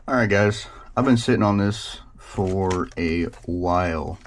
Alright guys, I've been sitting on this for a while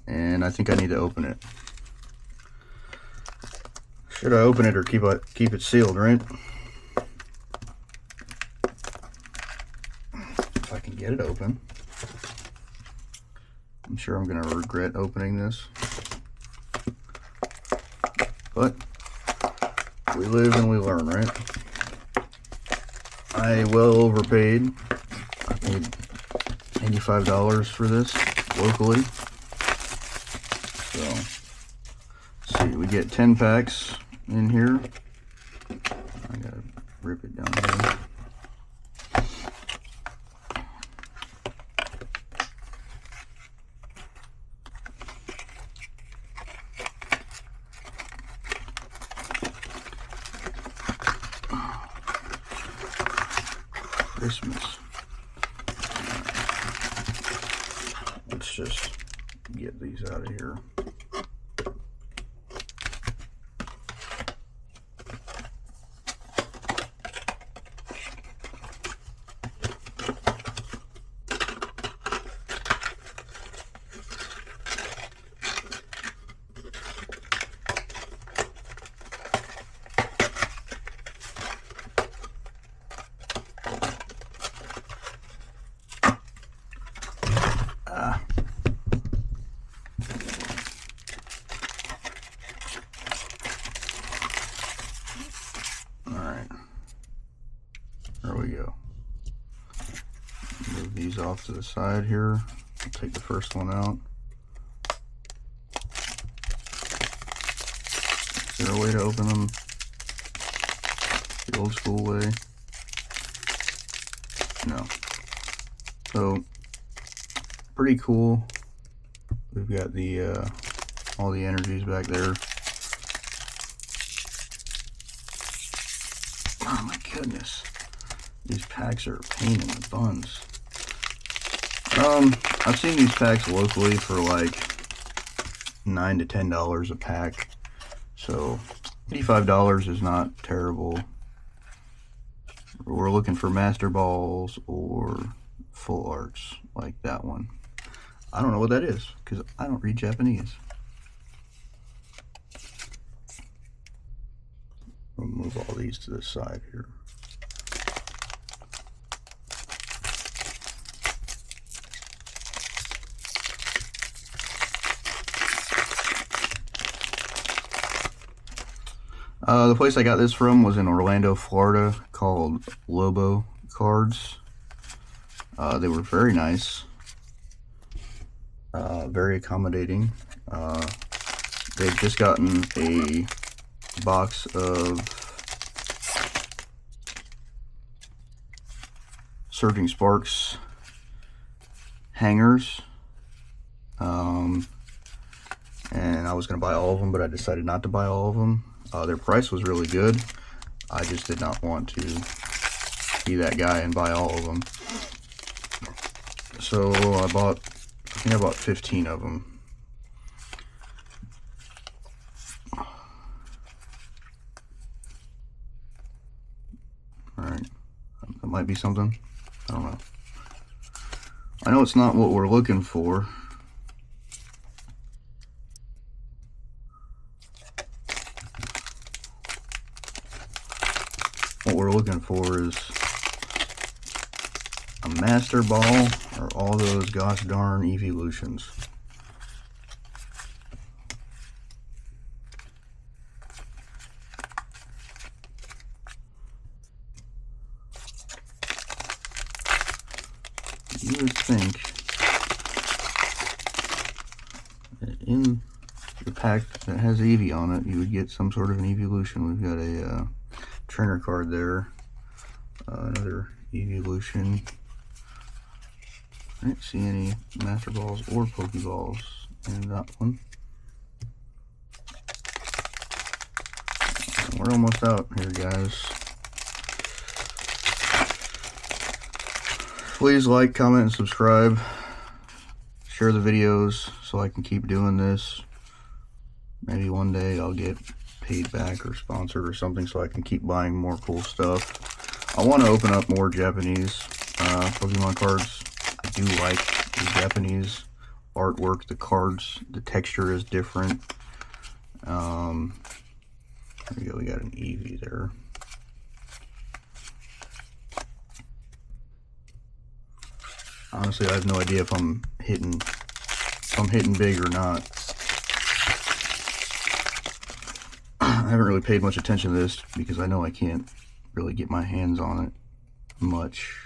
and I think I need to open it. Should I open it or keep it sealed, right? If I can get it open. I'm sure I'm going to regret opening this. But we live and we learn, right? I well overpaid. I paid $85 for this locally. So, let's see, we get 10 packs in here. I gotta rip it down here. Christmas. Let's just get these out of here. There we go. Move these off to the side here. I'll take the first one out. Is there a way to open them the old school way? No. So, pretty cool. We've got the all the energies back there. Oh my goodness. These packs are a pain in the buns. I've seen these packs locally for like $9 to $10 a pack. So $85 is not terrible. We're looking for master balls or full arts like that one. I don't know what that is because I don't read Japanese. We'll move all these to the side here. The place I got this from was in Orlando, Florida, called Lobo Cards. They were very nice, very accommodating. They've just gotten a box of Surging Sparks hangers, and I was going to buy all of them, but I decided not to buy all of them. Their price was really good. I just did not want to be that guy and buy all of them. So I think I bought 15 of them. Alright, that might be something. I don't know. I know it's not what we're looking for. What we're looking for is a master ball or all those gosh darn evolutions. You would think that in the pack that has Eevee on it, you would get some sort of an evolution. We've got a trainer card there, another evolution. I didn't see any master balls or pokeballs in that one. We're almost out here, guys. Please like, comment, and subscribe. Share the videos so I can keep doing this. Maybe one day I'll get paid back or sponsored or something so I can keep buying more cool stuff. I want to open up more Japanese Pokemon cards. I do like the Japanese artwork. The cards, the texture is different. There we go. We got an Eevee there. Honestly, I have no idea if I'm hitting big or not. I haven't really paid much attention to this because I know I can't really get my hands on it much.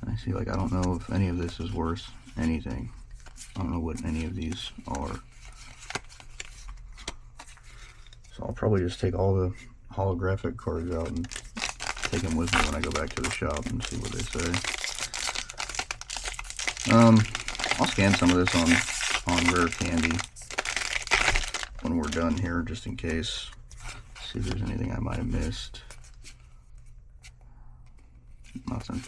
I see, like, I don't know if any of this is worth anything. I don't know what any of these are. So I'll probably just take all the holographic cards out and take them with me when I go back to the shop and see what they say. I'll scan some of this on Rare Candy when we're done here, just in case. See if there's anything I might have missed. Nothing.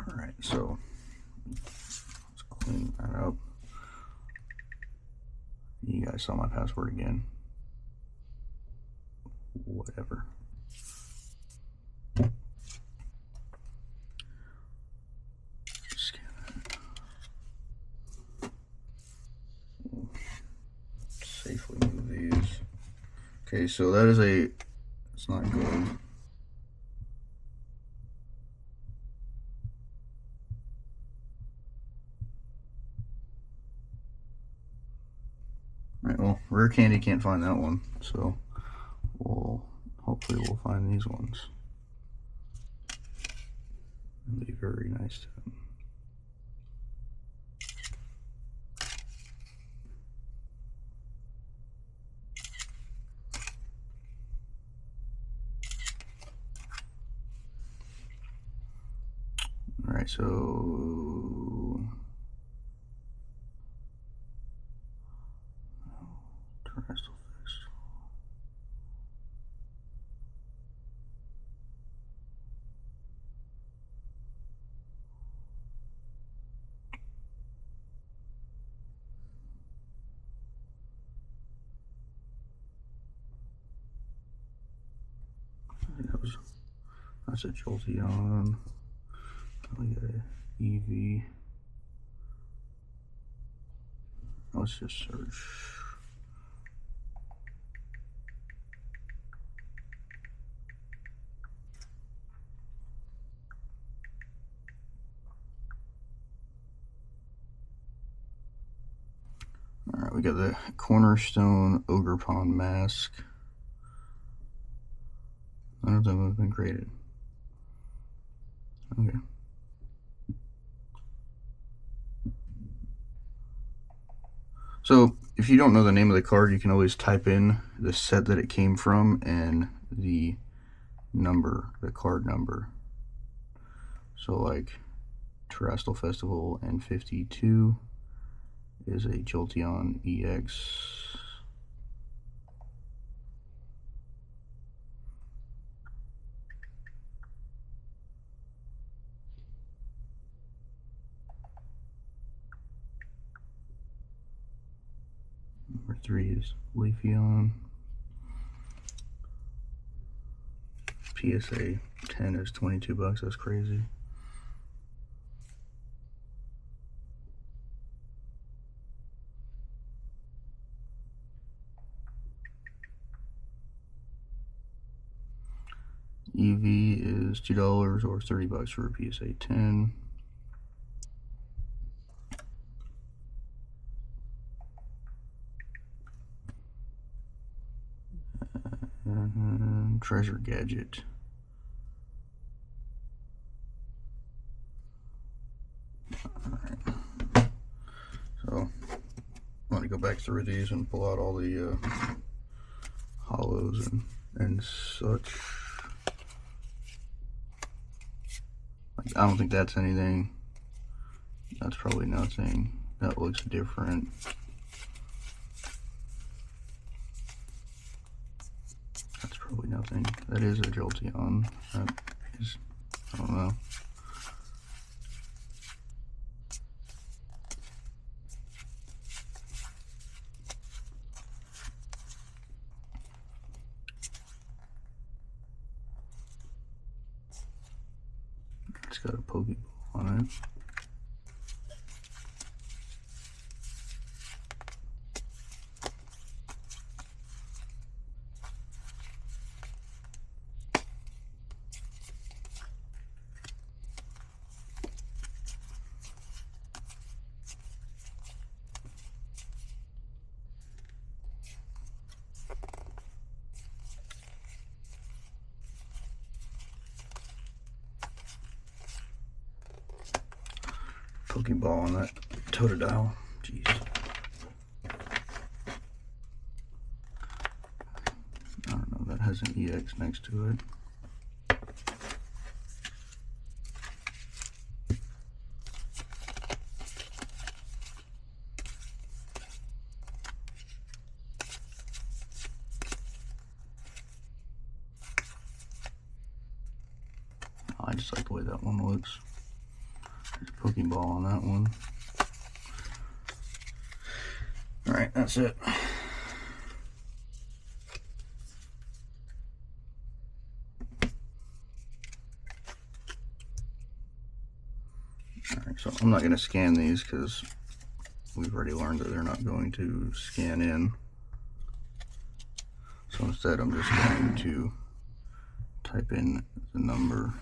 Alright, so let's clean that up. You guys saw my password again. Whatever. Scan that. Safely move these. Okay, so that is it's not good. Alright, well, Rare Candy can't find that one, so hopefully we'll find these ones. It'll be very nice to them. Alright, so Terastal fixed. That's a Jolteon. We got a Eevee. Let's just search. Alright, we got the Cornerstone Ogre Pond Mask. None of them have been graded. Okay. So, if you don't know the name of the card, you can always type in the set that it came from and the number, the card number. So, like, Terastal Festival N52 is a Jolteon EX. Number 3 is Leafeon. PSA 10 is 22 bucks. That's crazy. EV is $2 or 30 bucks for a PSA 10. And Treasure Gadget. Alright. So, I'm going to go back through these and pull out all the hollows and such. Like, I don't think that's anything. That's probably nothing. That looks different. That's probably nothing. That is a Jolteon. That is, I don't know. It's got a Pokeball on it. Pokeball on that Totodile. Jeez. I don't know, that has an EX next to it. I just like the way that one looks. There's a Pokeball on that one. Alright, that's it. Alright, so I'm not going to scan these because we've already learned that they're not going to scan in. So instead I'm just going to type in the number.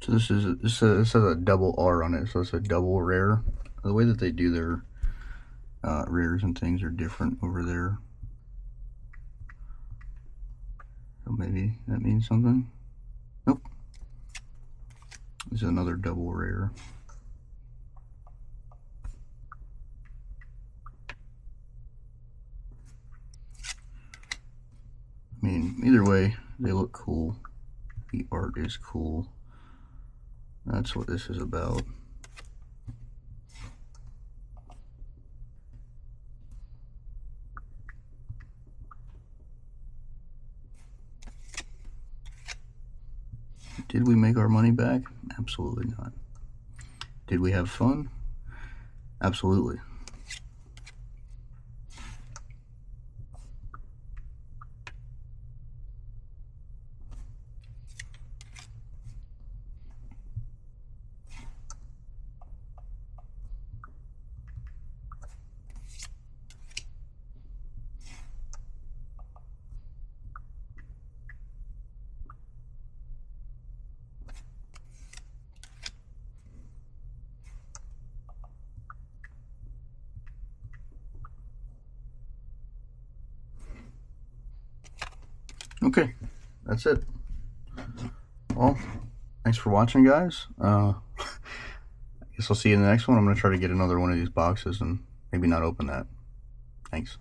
So this has a double R on it, so it's a double rare. The way that they do their rares and things are different over there. So maybe that means something. Nope. This is another double rare. I mean, either way, they look cool. The art is cool. That's what this is about. Did we make our money back? Absolutely not. Did we have fun? Absolutely. Okay, that's it. Well, thanks for watching, guys. I guess I'll see you in the next one. I'm going to try to get another one of these boxes and maybe not open that. Thanks.